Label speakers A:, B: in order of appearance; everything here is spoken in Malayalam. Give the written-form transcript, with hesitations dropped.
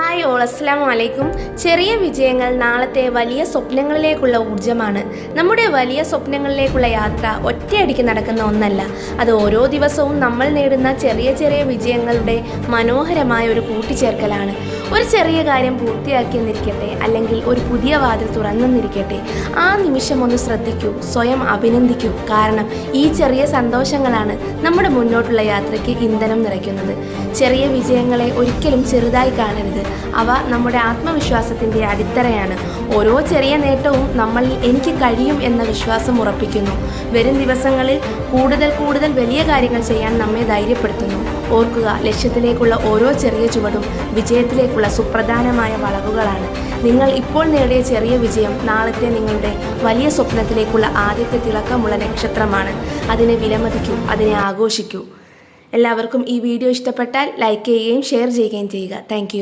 A: ഹായ് ഓൾ, അസ്സലാമു അലൈക്കും. ചെറിയ വിജയങ്ങൾ നാളത്തെ വലിയ സ്വപ്നങ്ങളിലേക്കുള്ള ഊർജ്ജമാണ്. നമ്മുടെ വലിയ സ്വപ്നങ്ങളിലേക്കുള്ള യാത്ര ഒറ്റയടിക്ക് നടക്കുന്ന ഒന്നല്ല. അത് ഓരോ ദിവസവും നമ്മൾ നേടുന്ന ചെറിയ ചെറിയ വിജയങ്ങളുടെ മനോഹരമായ ഒരു കൂട്ടിച്ചേർക്കലാണ്. ഒരു ചെറിയ കാര്യം പൂർത്തിയാക്കിയെന്നിരിക്കട്ടെ, അല്ലെങ്കിൽ ഒരു പുതിയ വാതിൽ തുറന്നെന്നിരിക്കട്ടെ, ആ നിമിഷം ഒന്ന് ശ്രദ്ധിക്കൂ, സ്വയം അഭിനന്ദിക്കൂ. കാരണം ഈ ചെറിയ സന്തോഷങ്ങളാണ് നമ്മുടെ മുന്നോട്ടുള്ള യാത്രയ്ക്ക് ഇന്ധനം നിറയ്ക്കുന്നത്. ചെറിയ വിജയങ്ങളെ ഒരിക്കലും ചെറുതായി കാണരുത്. അവ നമ്മുടെ ആത്മവിശ്വാസത്തിൻ്റെ അടിത്തറയാണ്. ഓരോ ചെറിയ നേട്ടവും നമ്മളിൽ എനിക്ക് കഴിയും എന്ന വിശ്വാസം ഉറപ്പിക്കുന്നു. വരും ദിവസങ്ങളിൽ കൂടുതൽ വലിയ കാര്യങ്ങൾ ചെയ്യാൻ നമ്മെ ധൈര്യപ്പെടുത്തുന്നു. ഓർക്കുക, ലക്ഷ്യത്തിലേക്കുള്ള ഓരോ ചെറിയ ചുവടും വിജയത്തിലേക്കുള്ള സുപ്രധാനമായ വളവുകളാണ്. നിങ്ങൾ ഇപ്പോൾ നേടിയ ചെറിയ വിജയം നാളത്തെ നിങ്ങളുടെ വലിയ സ്വപ്നത്തിലേക്കുള്ള ആദ്യത്തെ തിളക്കമുള്ള നക്ഷത്രമാണ്. അതിനെ വിലമതിക്കൂ, അതിനെ ആഘോഷിക്കൂ. എല്ലാവർക്കും ഈ വീഡിയോ ഇഷ്ടപ്പെട്ടാൽ ലൈക്ക് ചെയ്യുകയും ഷെയർ ചെയ്യുകയും ചെയ്യുക. താങ്ക്